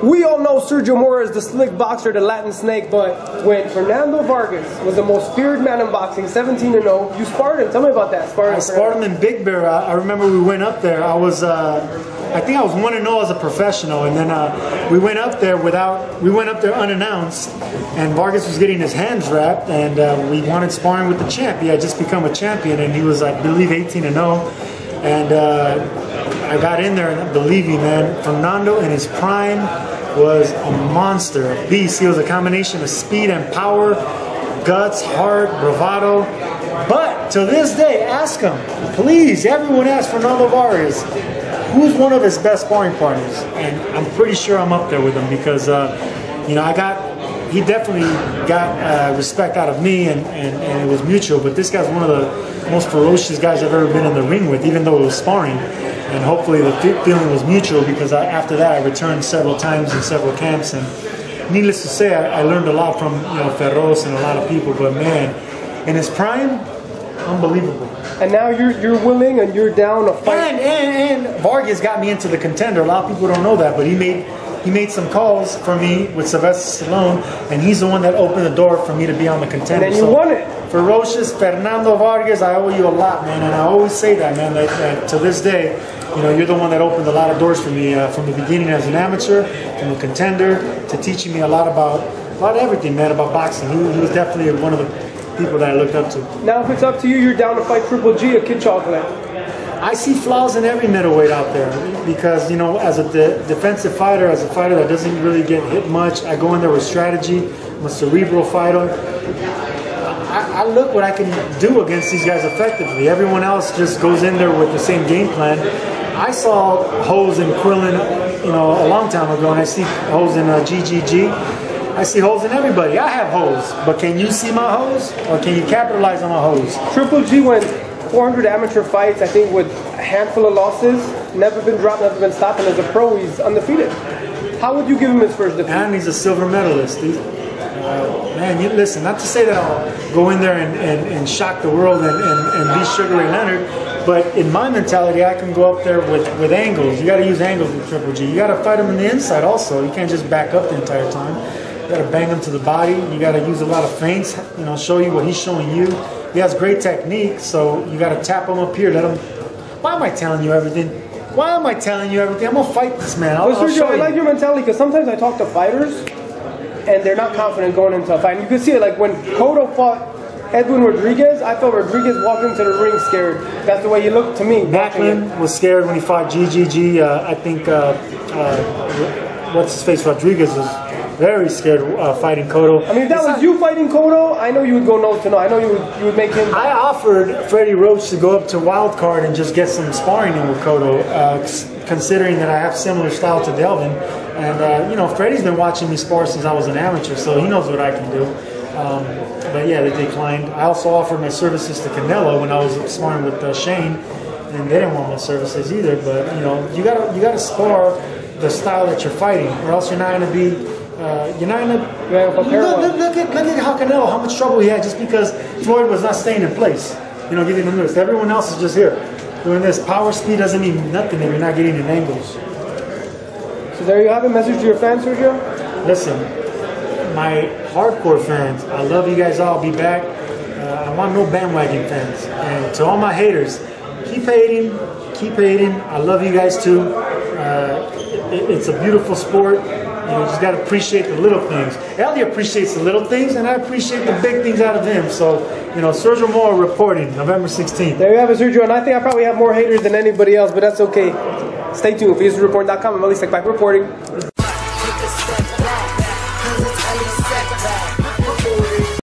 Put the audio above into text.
We all know Sergio Mora is the slick boxer, the Latin snake, but when Fernando Vargas was the most feared man in boxing, 17-0, you sparred him. Tell me about that. I sparred him in Big Bear. I remember we went up there. I think I was 1-0 as a professional, and then we went up there unannounced, and Vargas was getting his hands wrapped, and we wanted sparring with the champ. He had just become a champion, and he was, I believe, 18-0, and I got in there, and believe me, man, Fernando in his prime was a monster, a beast. He was a combination of speed and power, guts, heart, bravado. But to this day, ask him, please, everyone ask Fernando Vargas, who's one of his best sparring partners? And I'm pretty sure I'm up there with him because, you know, he definitely got respect out of me, and it was mutual. But this guy's one of the most ferocious guys I've ever been in the ring with, even though it was sparring. And hopefully the feeling was mutual because after that I returned several times in several camps. And needless to say, I learned a lot from, you know, Ferros and a lot of people. But man, in his prime, unbelievable. And now you're willing and you're down to fight. And Vargas got me into the Contender. A lot of people don't know that, but he made some calls for me with Sylvester Stallone, and he's the one that opened the door for me to be on the Contender. And then you won it. Ferocious Fernando Vargas, I owe you a lot, man. And I always say that, man, that to this day, you know, you're the one that opened a lot of doors for me from the beginning as an amateur, from a Contender, to teaching me a lot about everything, man, about boxing. He was definitely one of the people that I looked up to. Now, if it's up to you, you're down to fight Triple G or Kid Chocolate. I see flaws in every middleweight out there because, you know, as a defensive fighter, as a fighter that doesn't really get hit much, I go in there with strategy. I'm a cerebral fighter. I look what I can do against these guys effectively. Everyone else just goes in there with the same game plan. I saw holes in Quillen, you know, a long time ago, and I see holes in GGG. I see holes in everybody. I have holes, but can you see my holes, or can you capitalize on my holes? Triple G went 400 amateur fights, I think, with a handful of losses. Never been dropped, never been stopped, and as a pro, he's undefeated. How would you give him his first defeat? And he's a silver medalist. Man, you listen, not to say that I'll go in there and shock the world and be Sugar Ray Leonard, but in my mentality, I can go up there with angles. You got to use angles with Triple G. You got to fight him on the inside also. You can't just back up the entire time. You got to bang him to the body. You got to use a lot of feints, you know, show you what he's showing you. He has great technique, so you got to tap him up here. Let him. Why am I telling you everything? Why am I telling you everything? I'm gonna fight this man. I'll Sergio, show you. I like your mentality because sometimes I talk to fighters and they're not confident going into a fight. And you can see it, like when Cotto fought Edwin Rodriguez, I felt Rodriguez walked into the ring scared. That's the way he looked to me. Macklin was scared when he fought GGG. I think what's his face, Rodriguez was very scared fighting Cotto. I mean, if that was you fighting Cotto, I know you would go no to no. I know you would make him. I offered Freddie Roach to go up to Wild Card and just get some sparring in with Cotto, considering that I have similar style to Delvin. And, you know, Freddie's been watching me spar since I was an amateur, so he knows what I can do. But yeah, they declined. I also offered my services to Canelo when I was sparring with Shane, and they didn't want my services either. But, you know, you gotta spar the style that you're fighting, or else you're not going to be... you're not going to... Look at how Canelo, how much trouble he had just because Floyd was not staying in place. You know, giving him this. Everyone else is just here doing this. Power speed doesn't mean nothing if you're not getting in angles. So there you have a message to your fans, Sergio? Listen, my hardcore fans, I love you guys all. Be back. I want no bandwagon fans. And to all my haters, keep hating. Keep hating. I love you guys too. It's a beautiful sport. You just got to appreciate the little things. Ellie appreciates the little things, and I appreciate the big things out of him. So, you know, Sergio Mora reporting November 16th. There you have it, Sergio. And I think I probably have more haters than anybody else, but that's okay. Stay tuned for EsNewsReport.com. I'm Ellie Back reporting.